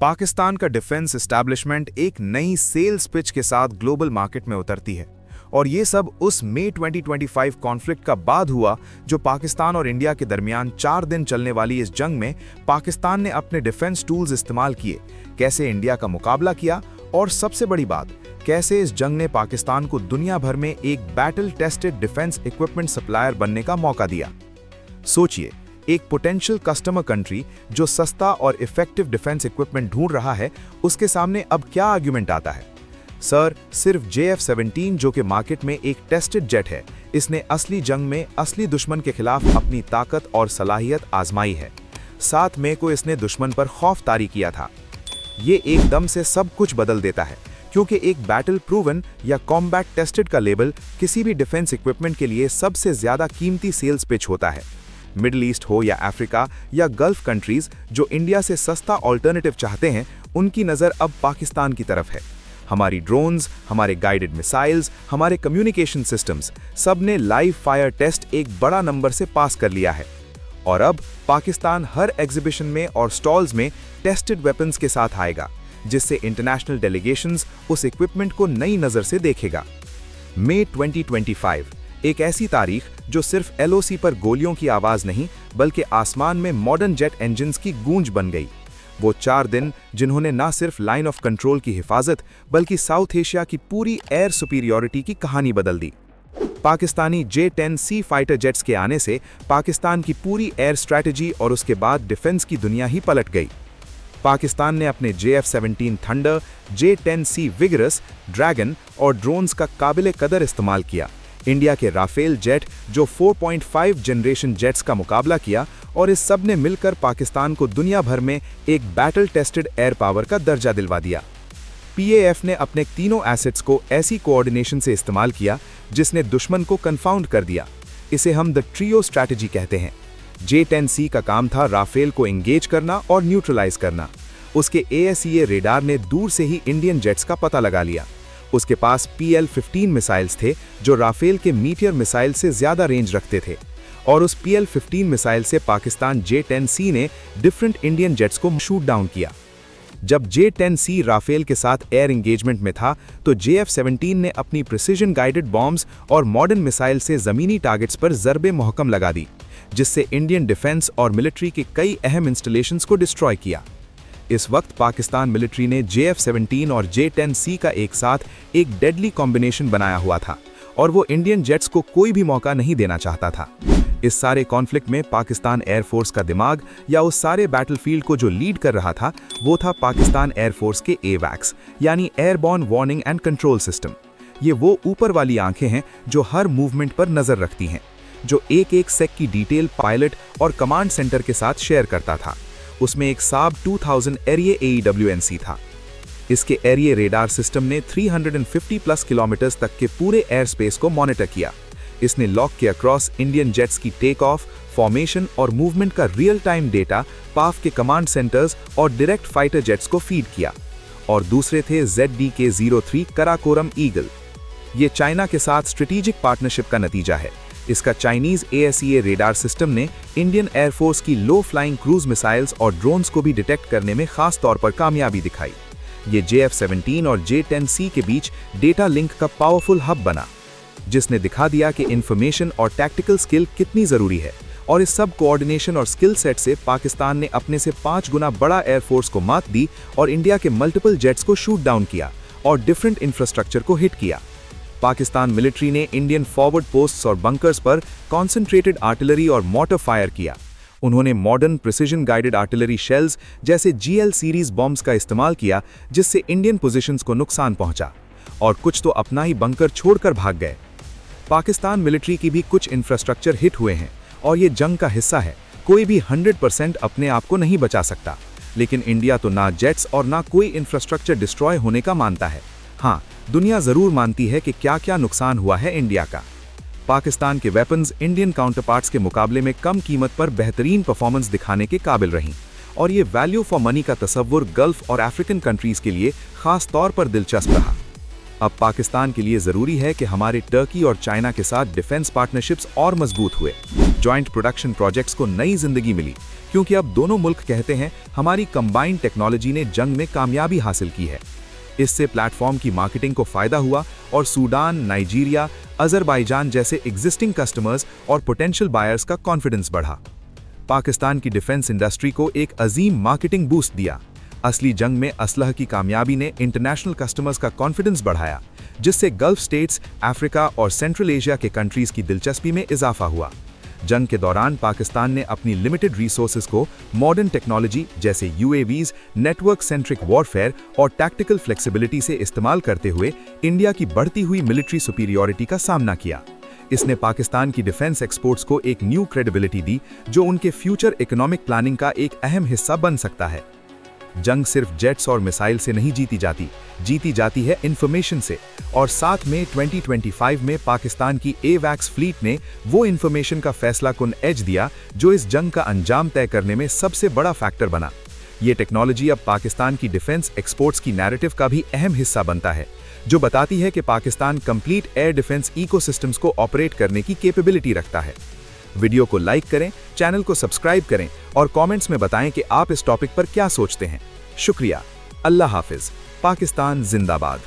पाकिस्तान का defence establishment एक नई सेल्स पिच के साथ ग्लोबल मार्केट में उतरती है और ये सब उस मई 2025 कॉन्फ्लिक्ट का बाद हुआ जो पाकिस्तान और इंडिया के दरमियान 4 दिन चलने वाली इस जंग में पाकिस्तान ने अपने डिफेंस टूल्स इस्तेमाल किए, कैसे इंडिया का मुकाबला किया और सबसे बड़ी बात, कैसे इस जंग ने पाकिस्तान को दुनिया भर में एक battle tested defence equipment supplier बनने का मौका दिया। सोचिए, एक पोटेंशियल कस्टमर कंट्री जो सस्ता और इफेक्टिव डिफेंस इक्विपमेंट ढूंढ रहा है, उसके सामने अब क्या आर्गुमेंट आता है? सर, सिर्फ JF-17 जो कि मार्केट में एक टेस्टेड जेट है, इसने असली जंग में असली दुश्मन के खिलाफ अपनी ताकत और सलाहियत आजमाई है। 7 मई को इसने दुश्मन पर खौफ तारी किया था। ये एकदम से सब कुछ बदल देता है, क्योंकि एक बैटल प्रूवन या कॉम्बैट टेस्टेड का लेबल किसी भी डिफेंस इक्विपमेंट के लिए सबसे ज्यादा कीमती सेल्स पिच होता है। मिडिल ईस्ट हो या अफ्रीका या गल्फ कंट्रीज जो इंडिया से सस्ता ऑल्टरनेटिव चाहते हैं, उनकी नज़र अब पाकिस्तान की तरफ है। हमारी ड्रोन्स, हमारे गाइडेड मिसाइल्स, हमारे कम्युनिकेशन सिस्टम्स, सब ने लाइव फायर टेस्ट एक बड़ा नंबर से पास कर लिया है। और अब पाकिस्तान हर एग्जीबिशन में और स्टॉल्स में टेस्टेड वेपन्स के साथ आएगा, जिससे इंटरनेशनल डेलीगेशंस उस इक्विपमेंट को नई नज़र से देखेगा। मई 2025 एक ऐसी तारीख जो सिर्फ LOC पर गोलियों की आवाज नहीं, बल्कि आसमान में मॉडर्न जेट इंजन्स की गूंज बन गई। वो 4 दिन जिन्होंने न सिर्फ लाइन ऑफ कंट्रोल की हिफाजत, बल्कि साउथ एशिया की पूरी एयर सुपीरियॉरिटी की कहानी बदल दी। पाकिस्तानी J-10C फाइटर जेट्स के आने से पाकिस्तान की पूरी एयर स्ट्रैटेजी और उसके बाद डिफेंस की दुनिया ही पलट गई। पाकिस्तान ने अपने JF-17 thunder, J-10C vigorous, dragon और ड्रोन्स का काबिले कदर इस्तेमाल किया। इंडिया के राफेल जेट जो 4.5 जनरेशन जेट्स का मुकाबला किया, और इस सब ने मिलकर पाकिस्तान को दुनिया भर में एक बैटल टेस्टेड एयर पावर का दर्जा दिलवा दिया। PAF ने अपने तीनों एसेट्स को ऐसी कोऑर्डिनेशन से इस्तेमाल किया जिसने दुश्मन को कंफाउंड कर दिया। इसे हम द ट्रियो स्ट्रैटेजी कहते हैं। J-10C का काम था राफेल को एंगेज करना और न्यूट्रलाइज करना। उसके ASEA रेडार ने दूर से ही इंडियन जेट्स का पता लगा लिया। उसके पास PL-15 मिसाइल्स थे जो राफेल के मीटियर मिसाइल से ज्यादा रेंज रखते थे, और उस PL-15 मिसाइल से पाकिस्तान J-10C ने डिफरेंट इंडियन जेट्स को शूट डाउन किया। जब J-10C राफेल के साथ एयर एंगेजमेंट में था, तो JF-17 ने अपनी प्रिसीजन गाइडेड बॉम्ब्स और मॉडर्न मिसाइल से जमीनी टारगेट्स पर ज़रबे मुहक्कम लगा दी, जिससे इंडियन डिफेंस और मिलिट्री के कई अहम इंस्टॉलेशंस को डिस्ट्रॉय किया। इस वक्त पाकिस्तान मिलिट्री ने JF-17 और J-10C का एक साथ एक डेडली कॉम्बिनेशन बनाया हुआ था, और वो इंडियन जेट्स को कोई भी मौका नहीं देना चाहता था। इस सारे कॉन्फ्लिक्ट में पाकिस्तान एयरफोर्स का दिमाग, या उस सारे बैटलफील्ड को जो लीड कर रहा था, वो था पाकिस्तान एयरफोर्स के AWACS यानी airborne warning and control system. ये वो ऊपर वाली आंखें हैं जो हर मूवमेंट पर नजर रखती हैं, जो एक सेक की डिटेल पायलट और कमांड सेंटर के साथ शेयर करता था। उसमें एक साब 2000 एरिए AEW&C था। इसके एरिए रेडार सिस्टम ने 350 प्लस किलोमीटर्स तक के पूरे एयर स्पेस को मॉनिटर किया। इसने लॉक के अक्रॉस इंडियन जेट्स की टेक ऑफ, फॉर्मेशन और मूवमेंट का रियल टाइम डेटा पाफ के कमांड सेंटर्स और डायरेक्ट फाइटर जेट्स को फीड किया। और दूसरे थे ZDK-03 कराकोरम ईगल। ये चाइना के साथ स्ट्रेटेजिक पार्टनरशिप का नतीजा है। इसका चाइनीज ASEA रेडार सिस्टम ने इंडियन एयरफोर्स की लो फ्लाइंग क्रूज मिसाइल्स और ड्रोन्स को भी डिटेक्ट करने में खास तौर पर कामयाबी दिखाई। ये JF-17 और J-10C के बीच डेटा लिंक का पावरफुल हब बना, जिसने दिखा दिया कि इंफॉर्मेशन और टैक्टिकल स्किल कितनी जरूरी है। और इस सब कोऑर्डिनेशन और स्किल सेट से पाकिस्तान ने अपने से 5 गुना बड़ा एयरफोर्स को मात दी और इंडिया के मल्टीपल जेट्स को शूट डाउन किया और डिफरेंट इंफ्रास्ट्रक्चर को हिट किया। पाकिस्तान मिलिट्री ने इंडियन फॉरवर्ड पोस्ट्स और बंकर्स पर कॉन्सेंट्रेटेड आर्टिलरी और मोटर फायर किया। उन्होंने modern precision guided artillery shells जैसे GL सीरीज बॉम्ब्स का इस्तेमाल किया, जिससे इंडियन पोजीशंस को नुकसान पहुंचा, और कुछ तो अपना ही बंकर छोड़कर भाग गए। पाकिस्तान मिलिट्री की भी कुछ इंफ्रास्ट्रक्चर हिट हुए हैं, और ये जंग का हिस्सा है। कोई भी 100% अपने आप को नहीं बचा सकता, लेकिन इंडिया तो ना जेट्स और ना कोई इंफ्रास्ट्रक्चर डिस्ट्रॉय होने का मानता है। हाँ, दुनिया जरूर मानती है कि क्या क्या नुकसान हुआ है इंडिया का। पाकिस्तान के वेपन्स इंडियन काउंटरपार्ट्स के मुकाबले में कम कीमत पर बेहतरीन परफॉर्मेंस दिखाने के काबिल रहीं, और ये वैल्यू फॉर मनी का तसव्वुर गल्फ और अफ्रीकन कंट्रीज के लिए खास तौर पर दिलचस्प रहा। अब पाकिस्तान के लिए जरूरी है कि हमारे टर्की और चाइना के साथ डिफेंस पार्टनरशिप्स और मजबूत हुए। जॉइंट प्रोडक्शन प्रोजेक्ट्स को नई जिंदगी मिली, क्योंकि अब दोनों मुल्क कहते हैं हमारी कंबाइंड टेक्नोलॉजी ने जंग में कामयाबी हासिल की है। इससे प्लेटफॉर्म की मार्केटिंग को फायदा हुआ और सूडान, नाइजीरिया, अजरबैजान जैसे एग्जिस्टिंग कस्टमर्स और पोटेंशियल बायर्स का कॉन्फिडेंस बढ़ा। पाकिस्तान की डिफेंस इंडस्ट्री को एक अजीम मार्केटिंग बूस्ट दिया। असली जंग में असलह की कामयाबी ने इंटरनेशनल कस्टमर्स का कॉन्फिडेंस बढ़ाया, जिससे गल्फ स्टेट्स, अफ्रीका और सेंट्रल एशिया के कंट्रीज की दिलचस्पी में इजाफा हुआ। जंग के दौरान पाकिस्तान ने अपनी लिमिटेड रिसोर्सेज को मॉडर्न टेक्नोलॉजी जैसे यूएवीज, नेटवर्क सेंट्रिक वॉरफेयर और टैक्टिकल फ्लेक्सिबिलिटी से इस्तेमाल करते हुए इंडिया की बढ़ती हुई मिलिट्री सुपीरियॉरिटी का सामना किया। इसने पाकिस्तान की डिफेंस एक्सपोर्ट्स को एक न्यू क्रेडिबिलिटी दी, जो उनके फ्यूचर इकोनॉमिक प्लानिंग का एक अहम हिस्सा बन सकता है। जंग सिर्फ जेट्स और मिसाइल से नहीं जीती जाती है इंफॉर्मेशन से, और 7 मई 2025 में पाकिस्तान की एवैक्स फ्लीट ने वो इंफॉर्मेशन का फैसलाकुन एज दिया जो इस जंग का अंजाम तय करने में सबसे बड़ा फैक्टर बना। ये टेक्नोलॉजी अब पाकिस्तान की डिफेंस एक्सपोर्ट्स की नैरेटिव का भी अहम हिस्सा बनता है, जो बताती है कि Pakistan complete air defence ecosystems को ऑपरेट करने की कैपेबिलिटी रखता है। वीडियो को लाइक करें, चैनल को सब्सक्राइब करें और कमेंट्स में बताएं कि आप इस टॉपिक पर क्या सोचते हैं। शुक्रिया। अल्लाह हाफिज। पाकिस्तान जिंदाबाद।